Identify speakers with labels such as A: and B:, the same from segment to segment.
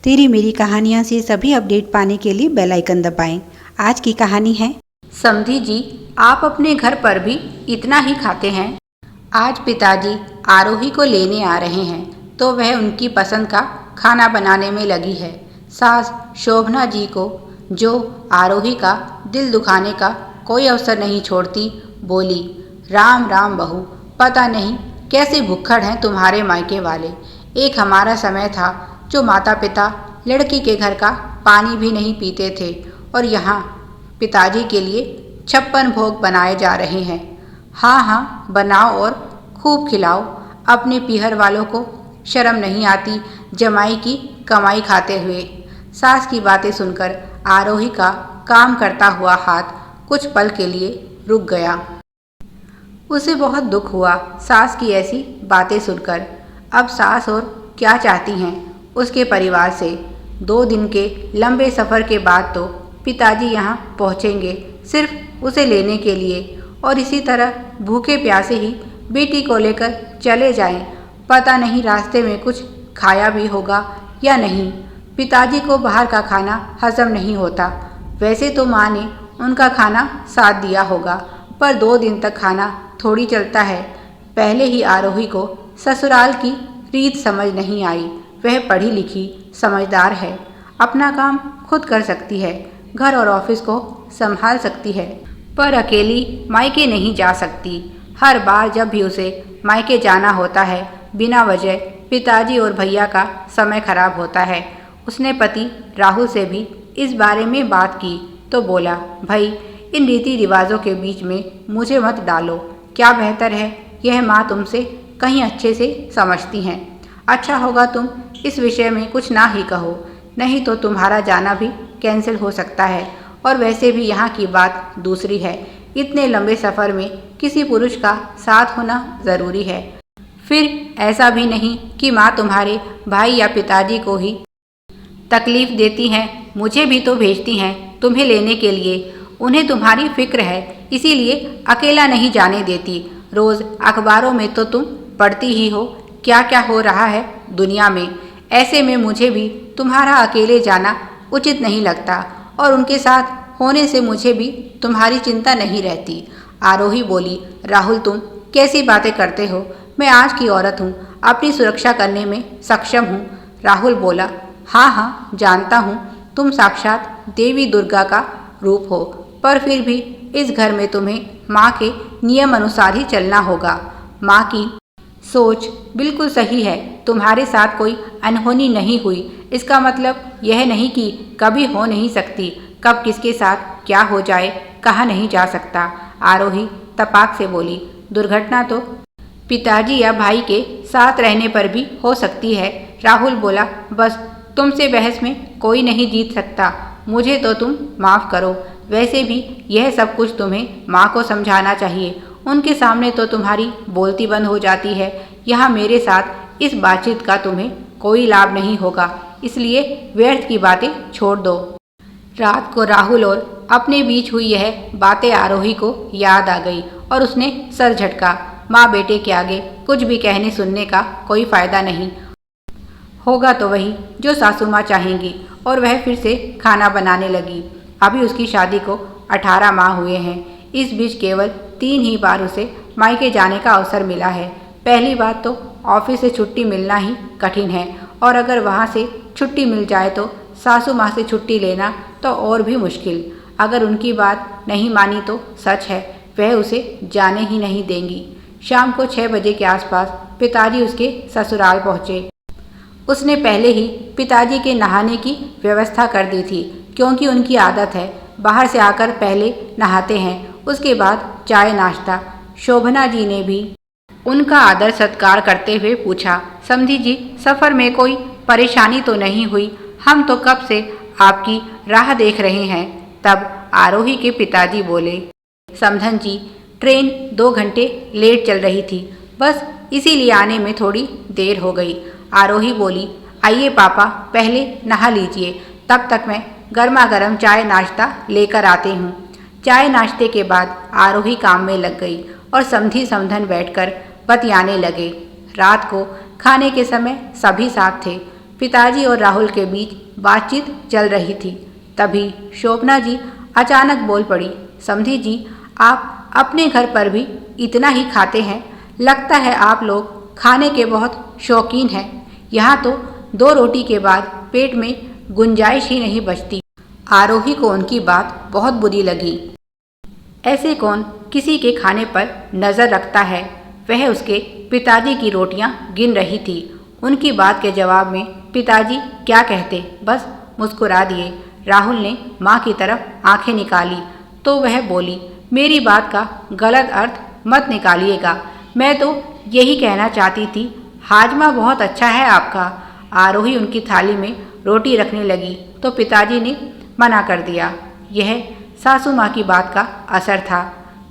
A: तेरी मेरी कहानियाँ से सभी अपडेट पाने के लिए बेल आइकन दबाएं। आज की कहानी है
B: समधी जी, आप अपने घर पर भी इतना ही खाते हैं। आज पिताजी आरोही को लेने आ रहे हैं तो वह उनकी पसंद का खाना बनाने में लगी है। सास शोभना जी को जो आरोही का दिल दुखाने का कोई अवसर नहीं छोड़ती, बोली, राम राम बहू, पता नहीं कैसे भुक्खड़ हैं तुम्हारे मायके वाले। एक हमारा समय था जो माता पिता लड़की के घर का पानी भी नहीं पीते थे और यहाँ पिताजी के लिए 56 भोग बनाए जा रहे हैं। हाँ हाँ, बनाओ और खूब खिलाओ। अपने पीहर वालों को शर्म नहीं आती जमाई की कमाई खाते हुए। सास की बातें सुनकर आरोही का काम करता हुआ हाथ कुछ पल के लिए रुक गया। उसे बहुत दुख हुआ सास की ऐसी बातें सुनकर। अब सास और क्या चाहती हैं उसके परिवार से। 2 दिन के लंबे सफ़र के बाद तो पिताजी यहाँ पहुँचेंगे सिर्फ उसे लेने के लिए, और इसी तरह भूखे प्यासे ही बेटी को लेकर चले जाएं। पता नहीं रास्ते में कुछ खाया भी होगा या नहीं। पिताजी को बाहर का खाना हजम नहीं होता। वैसे तो माँ ने उनका खाना साथ दिया होगा, पर 2 दिन तक खाना थोड़ी चलता है। पहले ही आरोही को ससुराल की रीत समझ नहीं आई। वह पढ़ी लिखी समझदार है, अपना काम खुद कर सकती है, घर और ऑफिस को संभाल सकती है, पर अकेली मायके नहीं जा सकती। हर बार जब भी उसे मायके जाना होता है, बिना वजह पिताजी और भैया का समय खराब होता है। उसने पति राहुल से भी इस बारे में बात की तो बोला, भाई इन रीति रिवाजों के बीच में मुझे मत डालो। क्या बेहतर है, यह माँ तुमसे कहीं अच्छे से समझती हैं। अच्छा होगा तुम इस विषय में कुछ ना ही कहो, नहीं तो तुम्हारा जाना भी कैंसिल हो सकता है। और वैसे भी यहाँ की बात दूसरी है, इतने लंबे सफ़र में किसी पुरुष का साथ होना ज़रूरी है। फिर ऐसा भी नहीं कि माँ तुम्हारे भाई या पिताजी को ही तकलीफ़ देती हैं, मुझे भी तो भेजती हैं तुम्हें लेने के लिए। उन्हें तुम्हारी फिक्र है, इसीलिए अकेला नहीं जाने देती। रोज़ अखबारों में तो तुम पढ़ती ही हो क्या क्या हो रहा है दुनिया में। ऐसे में मुझे भी तुम्हारा अकेले जाना उचित नहीं लगता, और उनके साथ होने से मुझे भी तुम्हारी चिंता नहीं रहती। आरोही बोली, राहुल तुम कैसी बातें करते हो, मैं आज की औरत हूँ, अपनी सुरक्षा करने में सक्षम हूँ। राहुल बोला, हाँ हाँ जानता हूँ, तुम साक्षात देवी दुर्गा का रूप हो, पर फिर भी इस घर में तुम्हें माँ के नियम अनुसार ही चलना होगा। माँ की सोच बिल्कुल सही है, तुम्हारे साथ कोई अनहोनी नहीं हुई, इसका मतलब यह नहीं कि कभी हो नहीं सकती। कब किसके साथ क्या हो जाए कहा नहीं जा सकता। आरोही तपाक से बोली, दुर्घटना तो पिताजी या भाई के साथ रहने पर भी हो सकती है। राहुल बोला, बस तुमसे बहस में कोई नहीं जीत सकता, मुझे तो तुम माफ़ करो। वैसे भी यह सब कुछ तुम्हें माँ को समझाना चाहिए, उनके सामने तो तुम्हारी बोलती बंद हो जाती है। यहाँ मेरे साथ इस बातचीत का तुम्हें कोई लाभ नहीं होगा, इसलिए व्यर्थ की बातें छोड़ दो। रात को राहुल और अपने बीच हुई यह बातें आरोही को याद आ गई और उसने सर झटका। माँ बेटे के आगे कुछ भी कहने सुनने का कोई फ़ायदा नहीं होगा, तो वही जो सासू माँ चाहेंगी, और वह फिर से खाना बनाने लगी। अभी उसकी शादी को 18 माह हुए हैं। इस बीच केवल 3 ही बार उसे मायके जाने का अवसर मिला है। पहली बात तो ऑफिस से छुट्टी मिलना ही कठिन है, और अगर वहाँ से छुट्टी मिल जाए तो सासू माँ से छुट्टी लेना तो और भी मुश्किल। अगर उनकी बात नहीं मानी तो सच है वह उसे जाने ही नहीं देंगी। शाम को 6 बजे के आसपास पिताजी उसके ससुराल पहुँचे। उसने पहले ही पिताजी के नहाने की व्यवस्था कर दी थी, क्योंकि उनकी आदत है बाहर से आकर पहले नहाते हैं, उसके बाद चाय नाश्ता। शोभना जी ने भी उनका आदर सत्कार करते हुए पूछा, समधी जी सफ़र में कोई परेशानी तो नहीं हुई, हम तो कब से आपकी राह देख रहे हैं। तब आरोही के पिताजी बोले, समधन जी ट्रेन 2 घंटे लेट चल रही थी, बस इसीलिए आने में थोड़ी देर हो गई। आरोही बोली, आइए पापा पहले नहा लीजिए, तब तक मैं गर्मा गर्म चाय नाश्ता लेकर आती हूँ। चाय नाश्ते के बाद आरोही काम में लग गई और समधी समधन बैठकर बतियाने लगे। रात को खाने के समय सभी साथ थे। पिताजी और राहुल के बीच बातचीत चल रही थी। तभी शोभना जी अचानक बोल पड़ी, समधी जी, आप अपने घर पर भी इतना ही खाते हैं? लगता है आप लोग खाने के बहुत शौकीन हैं। यहाँ तो 2 रोटी के बाद पेट में गुंजाइश ही नहीं बचती। आरोही को उनकी बात बहुत बुरी लगी। ऐसे कौन किसी के खाने पर नज़र रखता है? वह उसके पिताजी की रोटियां गिन रही थी। उनकी बात के जवाब में पिताजी क्या कहते, बस मुस्कुरा दिए। राहुल ने माँ की तरफ आंखें निकाली तो वह बोली, मेरी बात का गलत अर्थ मत निकालिएगा। मैं तो यही कहना चाहती थी, हाजमा बहुत अच्छा है आपका। आरोही उनकी थाली में रोटी रखने लगी तो पिताजी ने मना कर दिया। यह सासू माँ की बात का असर था।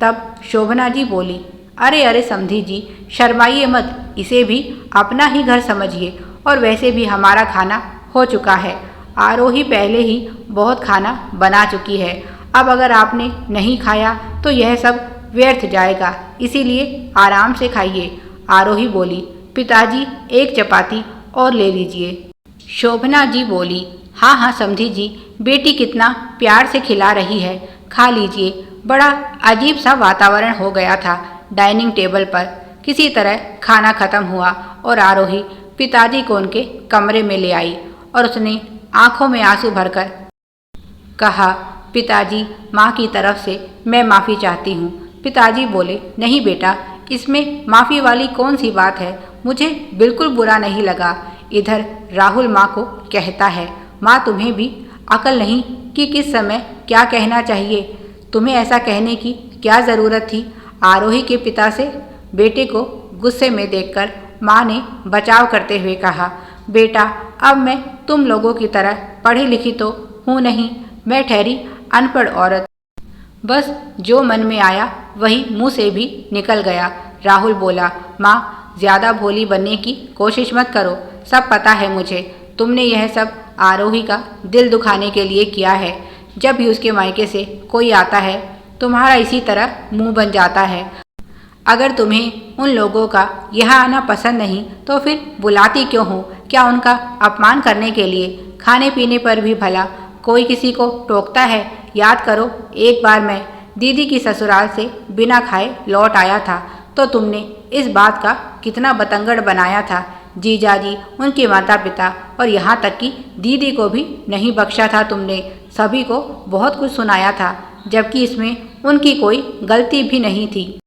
B: तब शोभना जी बोली, अरे अरे समधी जी, शर्माइए मत, इसे भी अपना ही घर समझिए। और वैसे भी हमारा खाना हो चुका है। आरोही पहले ही बहुत खाना बना चुकी है। अब अगर आपने नहीं खाया तो यह सब व्यर्थ जाएगा, इसीलिए आराम से खाइए। आरोही बोली, पिताजी एक चपाती और ले लीजिए। शोभना जी बोली, हाँ हाँ समधी जी, बेटी कितना प्यार से खिला रही है, खा लीजिए। बड़ा अजीब सा वातावरण हो गया था डाइनिंग टेबल पर। किसी तरह खाना खत्म हुआ और आरोही पिताजी को उनके कमरे में ले आई और उसने आंखों में आंसू भरकर कहा, पिताजी, माँ की तरफ से मैं माफ़ी चाहती हूँ। पिताजी बोले, नहीं बेटा, इसमें माफ़ी वाली कौन सी बात है, मुझे बिल्कुल बुरा नहीं लगा। इधर राहुल माँ को कहता है, माँ तुम्हें भी अकल नहीं कि किस समय क्या कहना चाहिए, तुम्हें ऐसा कहने की क्या ज़रूरत थी। आरोही के पिता से बेटे को गुस्से में देखकर माँ ने बचाव करते हुए कहा, बेटा, अब मैं तुम लोगों की तरह पढ़ी लिखी तो हूँ नहीं, मैं ठहरी अनपढ़ औरत, बस जो मन में आया वही मुंह से भी निकल गया। राहुल बोला, माँ, ज़्यादा भोली बनने की कोशिश मत करो, सब पता है मुझे। तुमने यह सब आरोही का दिल दुखाने के लिए किया है। जब भी उसके मायके से कोई आता है तुम्हारा इसी तरह मुंह बन जाता है। अगर तुम्हें उन लोगों का यहाँ आना पसंद नहीं तो फिर बुलाती क्यों हो? क्या उनका अपमान करने के लिए? खाने पीने पर भी भला कोई किसी को टोकता है? याद करो, एक बार मैं दीदी की ससुराल से बिना खाए लौट आया था तो तुमने इस बात का कितना बतंगड़ बनाया था। जीजाजी, उनके माता पिता और यहाँ तक कि दीदी को भी नहीं बख्शा था तुमने। सभी को बहुत कुछ सुनाया था, जबकि इसमें उनकी कोई गलती भी नहीं थी।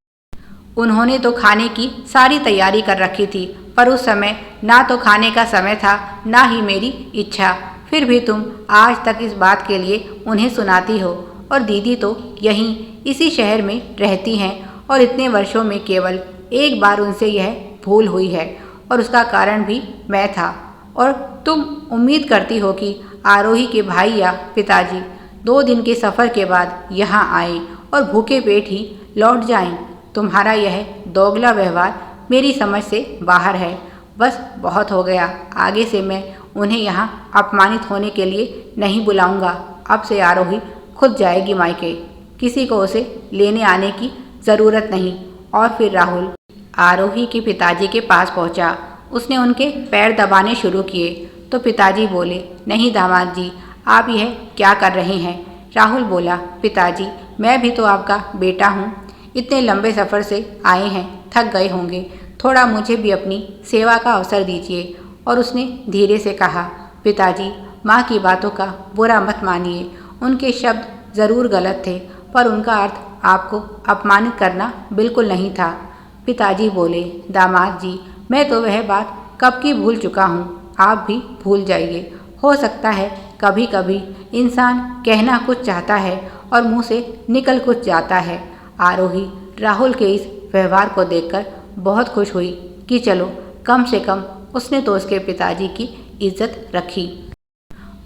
B: उन्होंने तो खाने की सारी तैयारी कर रखी थी, पर उस समय ना तो खाने का समय था ना ही मेरी इच्छा। फिर भी तुम आज तक इस बात के लिए उन्हें सुनाती हो। और दीदी तो यहीं इसी शहर में रहती हैं और इतने वर्षों में केवल एक बार उनसे यह भूल हुई है और उसका कारण भी मैं था। और तुम उम्मीद करती हो कि आरोही के भाई या पिताजी 2 दिन के सफ़र के बाद यहाँ आएं और भूखे पेट ही लौट जाएं। तुम्हारा यह दोगला व्यवहार मेरी समझ से बाहर है। बस बहुत हो गया, आगे से मैं उन्हें यहाँ अपमानित होने के लिए नहीं बुलाऊंगा। अब से आरोही खुद जाएगी मायके, किसी को उसे लेने आने की ज़रूरत नहीं। और फिर राहुल आरोही के पिताजी के पास पहुँचा। उसने उनके पैर दबाने शुरू किए तो पिताजी बोले, नहीं दामाद जी, आप यह क्या कर रहे हैं? राहुल बोला, पिताजी, मैं भी तो आपका बेटा हूँ। इतने लंबे सफ़र से आए हैं, थक गए होंगे, थोड़ा मुझे भी अपनी सेवा का अवसर दीजिए। और उसने धीरे से कहा, पिताजी, माँ की बातों का बुरा मत मानिए। उनके शब्द ज़रूर गलत थे, पर उनका अर्थ आपको अपमानित करना बिल्कुल नहीं था। पिताजी बोले, दामाद जी, मैं तो वह बात कब की भूल चुका हूँ, आप भी भूल जाइए। हो सकता है कभी कभी इंसान कहना कुछ चाहता है और मुंह से निकल कुछ जाता है। आरोही राहुल के इस व्यवहार को देखकर बहुत खुश हुई कि चलो, कम से कम उसने तो उसके पिताजी की इज्जत रखी।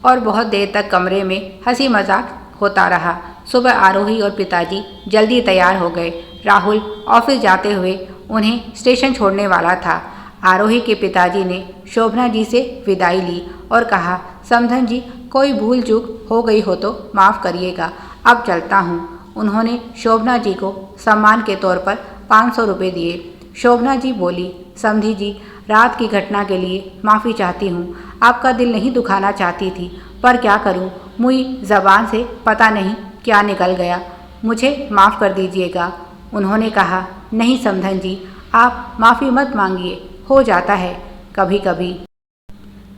B: और बहुत देर तक कमरे में हंसी मजाक होता रहा। सुबह आरोही और पिताजी जल्दी तैयार हो गए। राहुल ऑफिस जाते हुए उन्हें स्टेशन छोड़ने वाला था। आरोही के पिताजी ने शोभना जी से विदाई ली और कहा, समधन जी, कोई भूल चूक हो गई हो तो माफ़ करिएगा, अब चलता हूँ। उन्होंने शोभना जी को सम्मान के तौर पर 500 रुपये दिए। शोभना जी बोली, समधी जी, रात की घटना के लिए माफ़ी चाहती हूँ। आपका दिल नहीं दुखाना चाहती थी, पर क्या करूँ, मुई ज़बान से पता नहीं क्या निकल गया। मुझे माफ़ कर दीजिएगा। उन्होंने कहा, नहीं समधन जी, आप माफ़ी मत मांगिए, हो जाता है कभी कभी।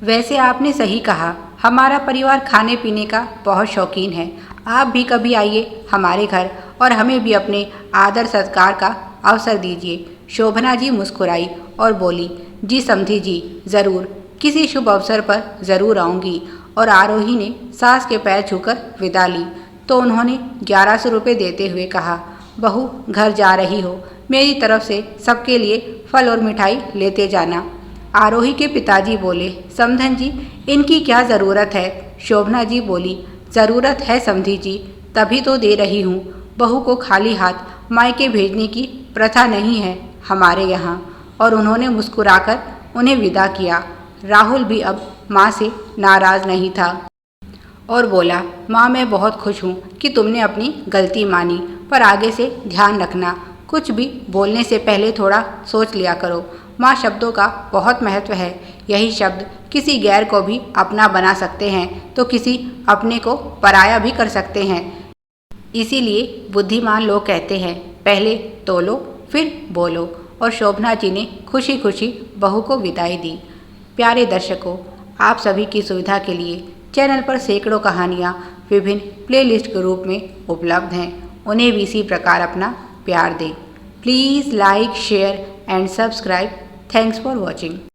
B: वैसे आपने सही कहा, हमारा परिवार खाने पीने का बहुत शौकीन है। आप भी कभी आइए हमारे घर और हमें भी अपने आदर सत्कार का अवसर दीजिए। शोभना जी मुस्कुराई और बोली, जी समधी जी, ज़रूर, किसी शुभ अवसर पर ज़रूर आऊँगी। और आरोही ने सास के पैर छूकर विदा ली तो उन्होंने 1100 रुपये देते हुए कहा, बहू घर जा रही हो, मेरी तरफ से सबके लिए फल और मिठाई लेते जाना। आरोही के पिताजी बोले, समधन जी, इनकी क्या ज़रूरत है। शोभना जी बोली, ज़रूरत है समधी जी, तभी तो दे रही हूँ। बहू को खाली हाथ मायके भेजने की प्रथा नहीं है हमारे यहाँ। और उन्होंने मुस्कुराकर उन्हें विदा किया। राहुल भी अब माँ से नाराज़ नहीं था और बोला, माँ मैं बहुत खुश हूँ कि तुमने अपनी गलती मानी, पर आगे से ध्यान रखना, कुछ भी बोलने से पहले थोड़ा सोच लिया करो। माँ शब्दों का बहुत महत्व है। यही शब्द किसी गैर को भी अपना बना सकते हैं तो किसी अपने को पराया भी कर सकते हैं। इसीलिए बुद्धिमान लोग कहते हैं, पहले तोलो फिर बोलो। और शोभना जी ने खुशी खुशी बहू को विदाई दी। प्यारे दर्शकों, आप सभी की सुविधा के लिए चैनल पर सैकड़ों कहानियाँ विभिन्न प्लेलिस्ट के रूप में उपलब्ध हैं। उन्हें भी इसी प्रकार अपना प्यार दें। Please like, share and subscribe. Thanks for watching.